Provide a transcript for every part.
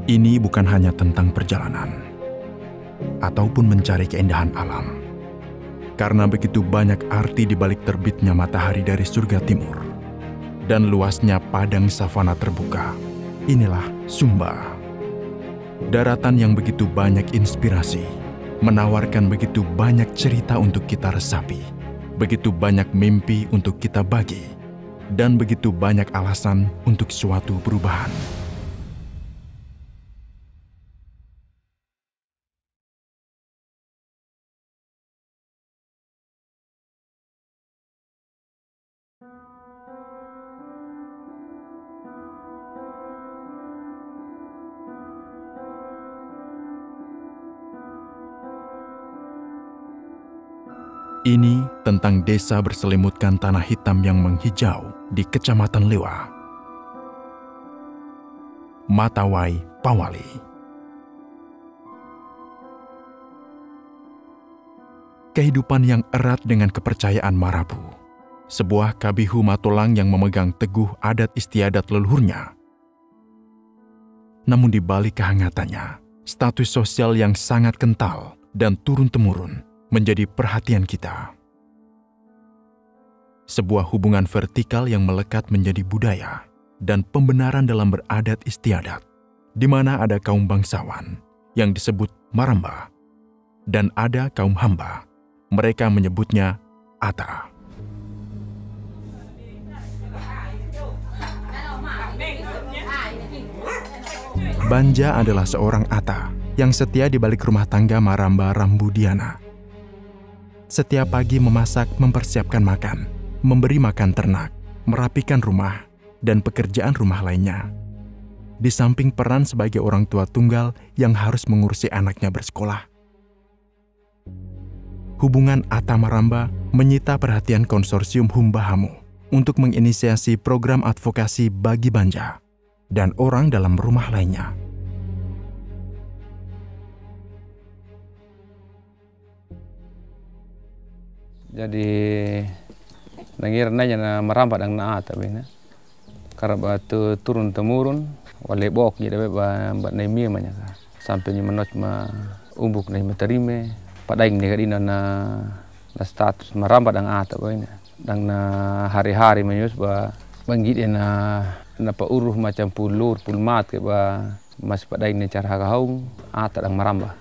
Ini bukan hanya tentang perjalanan ataupun mencari keindahan alam. Karena begitu banyak arti di balik terbitnya matahari dari surga timur dan luasnya padang savana terbuka. Inilah Sumba. Daratan yang begitu banyak inspirasi, menawarkan begitu banyak cerita untuk kita resapi, begitu banyak mimpi untuk kita bagi, dan begitu banyak alasan untuk suatu perubahan. Ini tentang desa berselimutkan tanah hitam yang menghijau di Kecamatan Lewa, Matawai, Pawali. Kehidupan yang erat dengan kepercayaan Marabu, sebuah kabihu Matolang yang memegang teguh adat istiadat leluhurnya. Namun di balik kehangatannya, status sosial yang sangat kental dan turun-temurun menjadi perhatian kita. Sebuah hubungan vertikal yang melekat menjadi budaya dan pembenaran dalam beradat istiadat, di mana ada kaum bangsawan yang disebut Maramba dan ada kaum hamba, mereka menyebutnya Ata. Banja adalah seorang Ata yang setia di balik rumah tangga Maramba Rambudiana. Setiap pagi memasak, mempersiapkan makan, memberi makan ternak, merapikan rumah, dan pekerjaan rumah lainnya. Di samping peran sebagai orang tua tunggal yang harus mengurusi anaknya bersekolah. Hubungan Ata Maramba menyita perhatian konsorsium Humbahamu untuk menginisiasi program advokasi bagi Banja dan orang dalam rumah lainnya. Jadi nangirna na merambat ang naata bina. Karena batu turun temurun, wale bok jadi ba bat naimi manya. Sampai ni menot ma umbuk na meterime, padaing ni kadina na status merambat ang ata bina. Dang na hari-hari menyus ba banggit na pauruh macam pulur pulmat ke ba mas padaing ni cara hagaung ata dang merambah.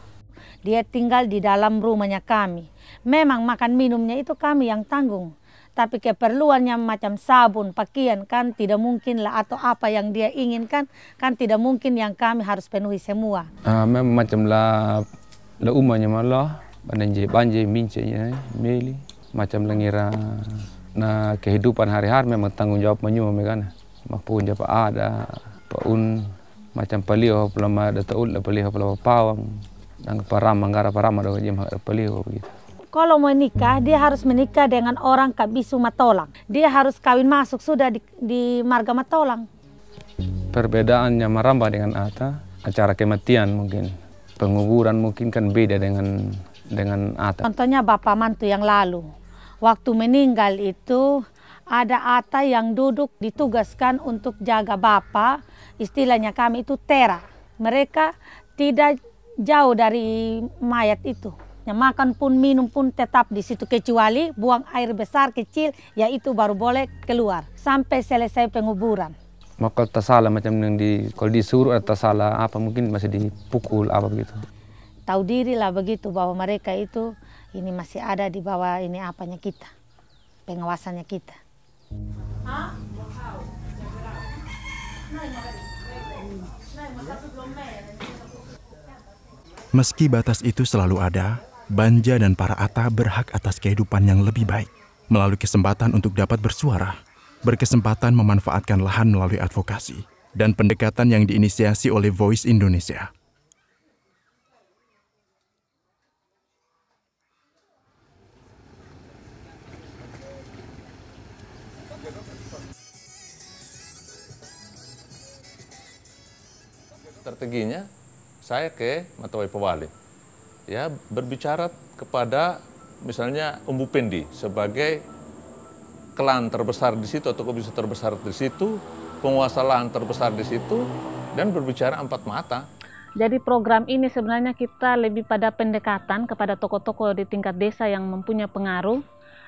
Dia tinggal di dalam rumahnya kami. Memang makan minumnya itu kami yang tanggung. Tapi keperluannya macam sabun, pakaian kan tidak mungkin lah, atau apa yang dia inginkan kan tidak mungkin yang kami harus penuhi semua. Memang macam la umanya malah banjir mincenya meli macam lengira na kehidupan hari-hari memang tanggung jawab menyuam kan. Mapun japa ada paun macam palio pelama ada taul la palio pelama pawang dan parama ngara parama do jem palio begitu. Kalau mau nikah, dia harus menikah dengan orang Kabisu Matolang. Dia harus kawin masuk sudah di marga Matolang. Perbedaannya Maramba dengan Ata, acara kematian mungkin, penguburan mungkin kan beda dengan Ata. Contohnya Bapak Mantu yang lalu, waktu meninggal itu ada Ata yang duduk ditugaskan untuk jaga Bapak, istilahnya kami itu tera. Mereka tidak jauh dari mayat itu. Makan pun minum pun tetap di situ kecuali buang air besar kecil, yaitu baru boleh keluar sampai selesai penguburan. Maka tak salah macam yang kalau disuruh atau salah apa mungkin masih dipukul apa begitu. Tahu diri lah begitu bahwa mereka itu ini masih ada di bawah ini apanya kita, pengawasannya kita. Meski batas itu selalu ada, Banja dan para Ata berhak atas kehidupan yang lebih baik melalui kesempatan untuk dapat bersuara, berkesempatan memanfaatkan lahan melalui advokasi, dan pendekatan yang diinisiasi oleh Voice Indonesia. Strateginya, saya ke Matawai Pawali, ya berbicara kepada misalnya Umbu Pendi sebagai klan terbesar di situ atau komisi terbesar di situ, penguasa lahan terbesar di situ, dan berbicara empat mata. Jadi program ini sebenarnya kita lebih pada pendekatan kepada tokoh-tokoh di tingkat desa yang mempunyai pengaruh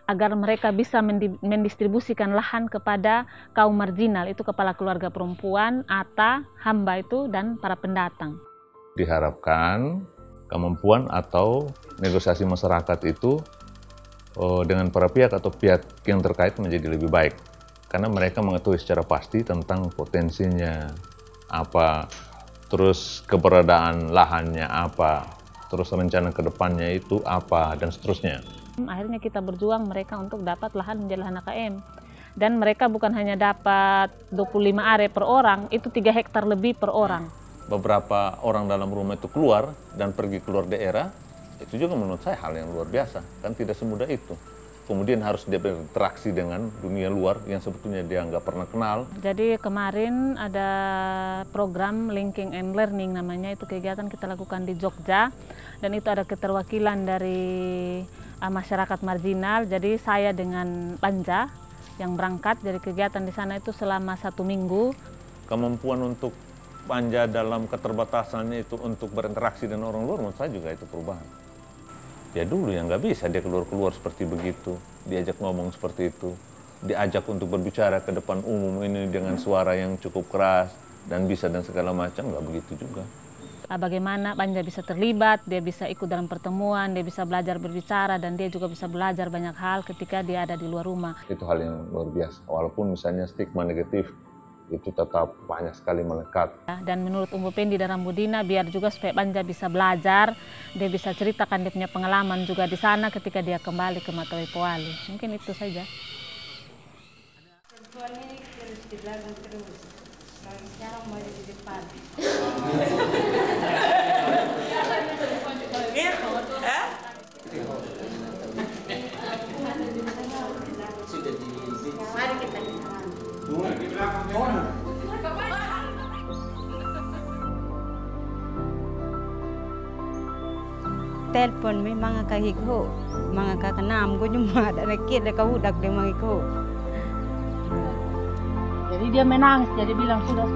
agar mereka bisa mendistribusikan lahan kepada kaum marginal, itu kepala keluarga perempuan, ATA, hamba itu, dan para pendatang. Diharapkan kemampuan atau negosiasi masyarakat itu dengan para pihak atau pihak yang terkait menjadi lebih baik. Karena mereka mengetahui secara pasti tentang potensinya apa, terus keberadaan lahannya apa, terus rencana ke depannya itu apa, dan seterusnya. Akhirnya kita berjuang mereka untuk dapat lahan menjadi lahan AKM. Dan mereka bukan hanya dapat 25 are per orang, itu 3 hektar lebih per orang. Beberapa orang dalam rumah itu keluar dan pergi keluar daerah, itu juga menurut saya hal yang luar biasa. Kan tidak semudah itu. Kemudian harus dia berinteraksi dengan dunia luar yang sebetulnya dia nggak pernah kenal. Jadi kemarin ada program Linking and Learning namanya, itu kegiatan kita lakukan di Jogja. Dan itu ada keterwakilan dari masyarakat marginal. Jadi saya dengan Banja yang berangkat dari kegiatan di sana itu selama 1 minggu. Kemampuan untuk Banja dalam keterbatasannya itu untuk berinteraksi dengan orang luar, menurut saya juga itu perubahan. Ya dulu yang nggak bisa dia keluar-keluar seperti begitu, diajak ngomong seperti itu, diajak untuk berbicara ke depan umum ini dengan suara yang cukup keras dan bisa dan segala macam, nggak begitu juga. Bagaimana Banja bisa terlibat, dia bisa ikut dalam pertemuan, dia bisa belajar berbicara, dan dia juga bisa belajar banyak hal ketika dia ada di luar rumah. Itu hal yang luar biasa, walaupun misalnya stigma negatif itu tetap banyak sekali melekat. Dan menurut Umbu Pendi dan Rambudina, biar juga supaya Banja bisa belajar, dia bisa ceritakan dia punya pengalaman juga di sana ketika dia kembali ke Matawai Powali. Mungkin itu saja. Sentuhannya harus di belakang terus. Sekarang mau di depan. Mari kita telepon mi mga kahigho, mga kakanam ko yung mga nakit na kahudak ng mga igho. Jadi dia menangis, jadi bilang sudah,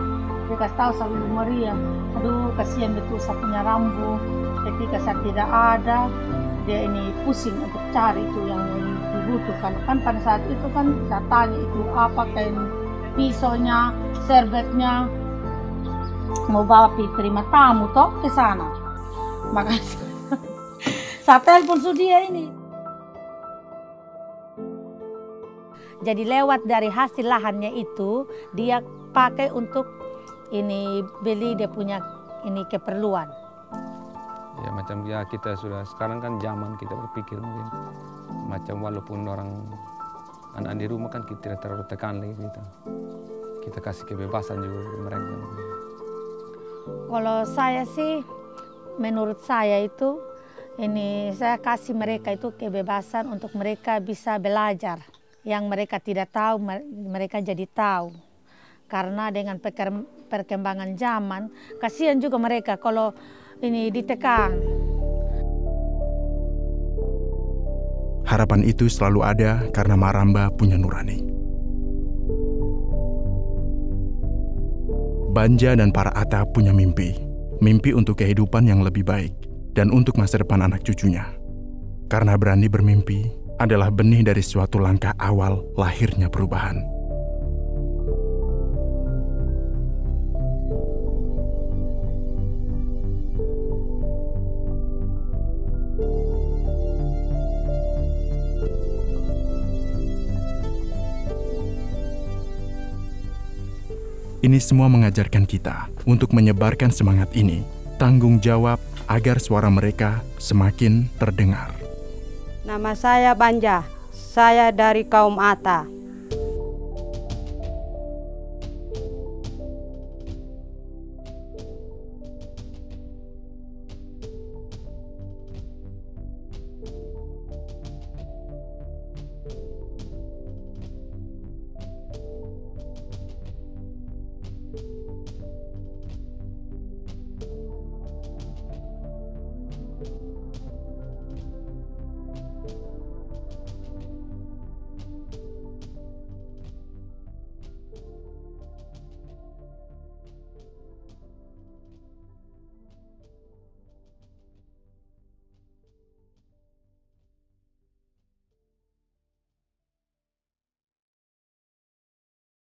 dia kasih tahu sama Ibu Maria, aduh kasihan betul saya punya Rambu, ketika saya tidak ada, dia ini pusing untuk cari itu yang dibutuhkan. Kan pada saat itu kan saya tanya itu apa, kain pisaunya, serbetnya, mau bawa terima tamu toh ke sana. Makanya saya telepon dia ini. Jadi lewat dari hasil lahannya itu dia pakai untuk ini beli dia punya ini keperluan. Ya macam ya kita sudah sekarang kan zaman kita berpikir mungkin macam walaupun orang anak di rumah kan kita tidak terlalu tekan lagi gitu. Kita kasih kebebasan juga mereka. Kalau saya sih menurut saya itu ini saya kasih mereka itu kebebasan untuk mereka bisa belajar. Yang mereka tidak tahu, mereka jadi tahu. Karena dengan perkembangan zaman, kasihan juga mereka kalau ini ditekan. Harapan itu selalu ada karena Maramba punya nurani. Banja dan para Ata punya mimpi. Mimpi untuk kehidupan yang lebih baik dan untuk masa depan anak cucunya. Karena berani bermimpi adalah benih dari suatu langkah awal lahirnya perubahan. Ini semua mengajarkan kita untuk menyebarkan semangat ini, tanggung jawab agar suara mereka semakin terdengar. Nama saya Banja, saya dari kaum Ata.